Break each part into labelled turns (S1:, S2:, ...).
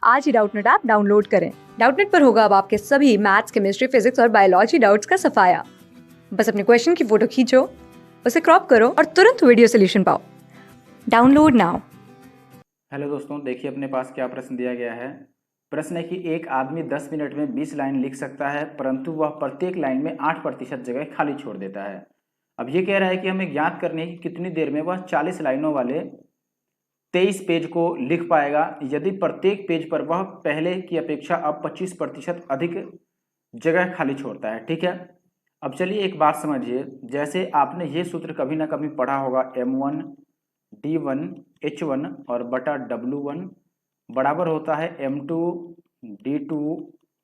S1: आज ही Doubtnut app download करें। Doubtnut पर होगा अब आपके सभी मैथ्स, केमिस्ट्री, फिजिक्स और बायोलॉजी डाउट्स का सफाया। बस अपने क्वेश्चन की फोटो खींचो, उसे क्रॉप करो और तुरंत वीडियो सोल्यूशन पाओ। Download now.
S2: हेलो दोस्तों, देखिए अपने पास क्या प्रश्न दिया गया है। प्रश्न है कि एक आदमी 10 मिनट में 20 लाइन लिख सकता है, परंतु वह प्रत्येक लाइन में 8% जगह खाली छोड़ देता है। अब ये कह रहा है कि हमें ज्ञात करनी है कि कितनी देर में वह 40 लाइनों वाले 23 पेज को लिख पाएगा, यदि प्रत्येक पेज पर वह पहले की अपेक्षा अब 25% अधिक जगह खाली छोड़ता है। ठीक है, अब चलिए एक बात समझिए। जैसे आपने ये सूत्र कभी ना कभी पढ़ा होगा, M1 D1 H1 और बटा W1 बराबर होता है M2 D2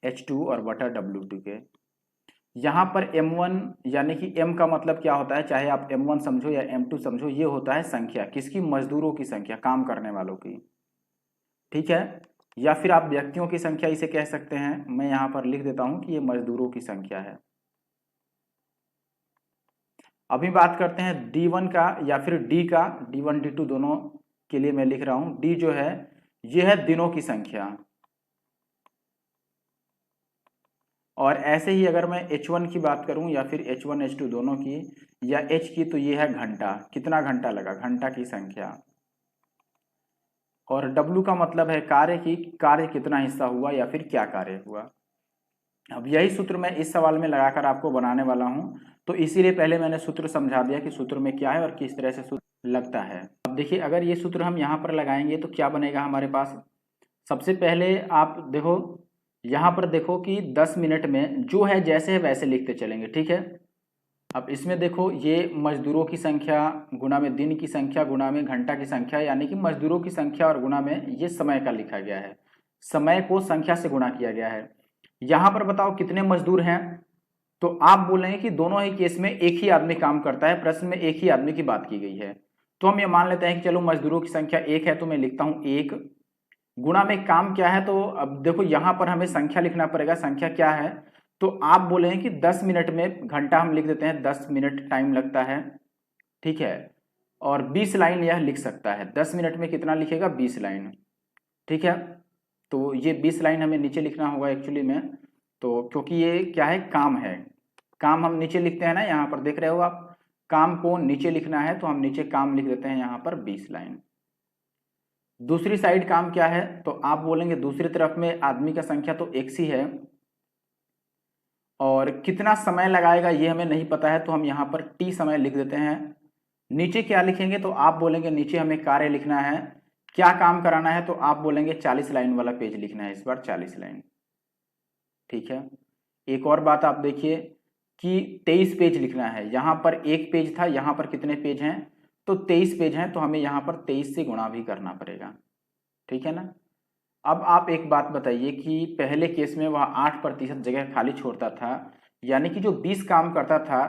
S2: H2 और बटा W2 के। यहाँ पर M1 यानी कि M का मतलब क्या होता है, चाहे आप M1 समझो या M2 समझो, ये होता है संख्या किसकी, मजदूरों की संख्या, काम करने वालों की। ठीक है, या फिर आप व्यक्तियों की संख्या इसे कह सकते हैं। मैं यहाँ पर लिख देता हूँ कि ये मजदूरों की संख्या है। अभी बात करते हैं D1 का या फिर D का। D1 D2 दोनों के लिए मैं लिख रहा हूं। D जो है ये है दिनों की संख्या, और ऐसे ही अगर मैं H1 की बात करूं या फिर H1 H2 दोनों की, या H की, तो ये है घंटा, कितना घंटा लगा, घंटा की संख्या। और W का मतलब है कार्य की, कार्य कितना हिस्सा हुआ या फिर क्या कार्य हुआ। अब यही सूत्र मैं इस सवाल में लगाकर आपको बनाने वाला हूं, तो इसीलिए पहले मैंने सूत्र समझा दिया कि सूत्र में क्या है और किस तरह से सूत्र लगता है। अब देखिए, अगर ये सूत्र हम यहाँ पर लगाएंगे तो क्या बनेगा हमारे पास। सबसे पहले आप देखो, यहाँ पर देखो कि 10 मिनट में जो है जैसे है वैसे लिखते चलेंगे। ठीक है, अब इसमें देखो, ये मजदूरों की संख्या गुणा में दिन की संख्या गुणा में घंटा की संख्या, यानी कि मजदूरों की संख्या और गुणा में ये समय का लिखा गया है, समय को संख्या से गुणा किया गया है। यहाँ पर बताओ कितने मजदूर हैं, तो आप बोलेंगे कि दोनों ही केस में एक ही आदमी काम करता है, प्रश्न में एक ही आदमी की बात की गई है। तो हम ये मान लेते हैं कि चलो मजदूरों की संख्या एक है, तो मैं लिखता हूं एक, गुणा में काम क्या है, तो अब देखो यहां पर हमें संख्या लिखना पड़ेगा, संख्या क्या है, तो आप बोलेंगे कि 10 मिनट में, घंटा हम लिख देते हैं, 10 मिनट टाइम लगता है। ठीक है, और 20 लाइन यह लिख सकता है। 10 मिनट में कितना लिखेगा, 20 लाइन। ठीक है, तो ये 20 लाइन हमें नीचे लिखना होगा एक्चुअली में, तो क्योंकि ये क्या है, काम है, काम हम नीचे लिखते हैं ना, यहाँ पर देख रहे हो आप, काम को नीचे लिखना है तो हम नीचे काम लिख देते हैं यहाँ पर 20 लाइन। दूसरी साइड काम क्या है, तो आप बोलेंगे दूसरी तरफ में आदमी का संख्या तो x ही है, और कितना समय लगाएगा ये हमें नहीं पता है, तो हम यहाँ पर t समय लिख देते हैं। नीचे क्या लिखेंगे, तो आप बोलेंगे नीचे हमें कार्य लिखना है, क्या काम कराना है, तो आप बोलेंगे 40 लाइन वाला पेज लिखना है, इस बार 40 लाइन। ठीक है, एक और बात आप देखिए कि 23 पेज लिखना है, यहाँ पर एक पेज था, यहाँ पर कितने पेज हैं, तो 23 पेज हैं, तो हमें यहाँ पर 23 से गुणा भी करना पड़ेगा। ठीक है ना। अब आप एक बात बताइए कि पहले केस में वह 8% जगह खाली छोड़ता था, यानी कि जो 20 काम करता था,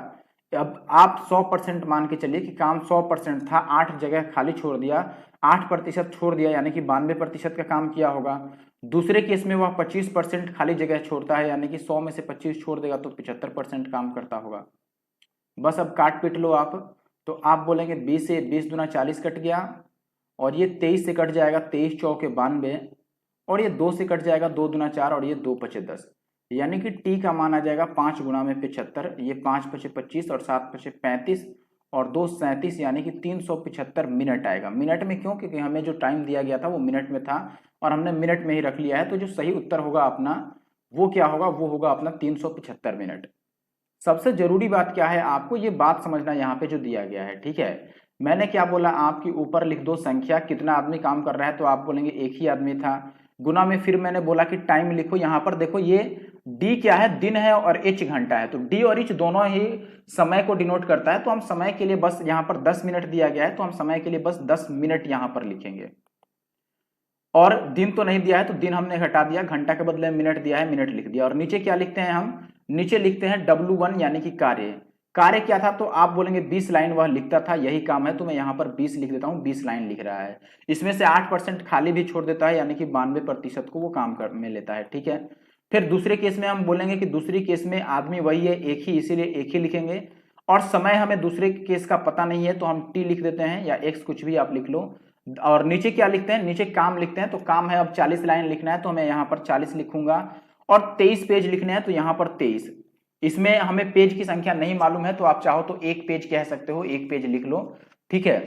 S2: अब आप 100% मान के चलिए कि काम 100% था, 8 जगह खाली छोड़ दिया, 8% छोड़ दिया, यानी कि 92% का काम किया होगा। दूसरे केस में वह 25% खाली जगह छोड़ता है, यानी कि 100 में से 25 छोड़ देगा तो 75% काम करता होगा। बस अब काट पीट लो आप, तो आप बोलेंगे 20 से 20 दूना 40 कट गया, और ये 23 से कट जाएगा, 23 चौके 92, और ये 2 से कट जाएगा, 2 दूना 4, और ये 2 पचे 10, यानी कि टी का मान आ जाएगा 5 गुणा में 75, ये 5 पचे 25 और 7 पचे 35 और 2 37, यानी कि 375 मिनट आएगा। मिनट में क्यों, क्योंकि हमें जो टाइम दिया गया था वो मिनट में था, और हमने मिनट में ही रख लिया है, तो जो सही उत्तर होगा अपना वो क्या होगा, वो होगा अपना 375 मिनट। सबसे जरूरी बात क्या है, आपको ये बात समझना यहाँ पे जो दिया गया है। ठीक है, मैंने क्या बोला, आपकी ऊपर लिख दो संख्या, कितना आदमी काम कर रहा है, तो आप बोलेंगे एक ही आदमी था, गुना में फिर मैंने बोला कि टाइम लिखो। यहाँ पर देखो ये डी क्या है, दिन है, और एच घंटा है, तो डी और एच दोनों ही समय को डिनोट करता है, तो हम समय के लिए बस यहाँ पर 10 मिनट दिया गया है, तो हम समय के लिए बस 10 मिनट यहाँ पर लिखेंगे। और दिन तो नहीं दिया है, तो दिन हमने घटा दिया, घंटा के बदले मिनट दिया है, मिनट लिख दिया। और नीचे क्या लिखते हैं हम, नीचे लिखते हैं W1 यानी कि कार्य। कार्य क्या था, तो आप बोलेंगे 20 लाइन वह लिखता था, यही काम है, तो मैं यहाँ पर 20 लिख देता हूँ, 20 लाइन लिख रहा है। इसमें से 8% खाली भी छोड़ देता है, यानी कि 92% को वो काम कर में लेता है। ठीक है, फिर दूसरे केस में हम बोलेंगे कि दूसरी केस में आदमी वही है, एक ही, इसीलिए एक ही लिखेंगे। और समय हमें दूसरे केस का पता नहीं है, तो हम टी लिख देते हैं, या एक्स कुछ भी आप लिख लो। और नीचे क्या लिखते हैं, नीचे काम लिखते हैं, तो काम है अब 40 लाइन लिखना है तो मैं यहाँ पर 40 लिखूंगा। और 23 पेज लिखने हैं तो यहाँ पर 23। इसमें हमें पेज की संख्या नहीं मालूम है तो आप चाहो तो एक पेज कह सकते हो, एक पेज लिख लो, ठीक है।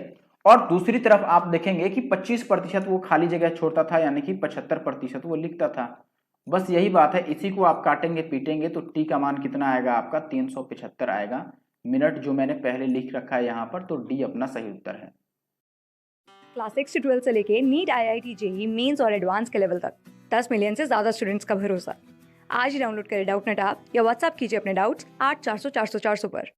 S2: और दूसरी तरफ आप देखेंगे कि 25% वो खाली जगह छोड़ता था, यानी कि 75% वो लिखता था। बस यही बात है, इसी को आप काटेंगे पीटेंगे तो टी का मान कितना आएगा आपका 375 आएगा मिनट, जो मैंने पहले लिख रखा है यहाँ पर, तो डी अपना सही उत्तर है।
S1: क्लास 6 से 12 से लेके नीट, IIT, जेई मेंस और एडवांस के लेवल तक 10 मिलियन से ज़्यादा स्टूडेंट्स का भरोसा। आज ही डाउनलोड करें डाउटनेट ऐप या व्हाट्सएप कीजिए अपने डाउट्स 8400 400 400 पर।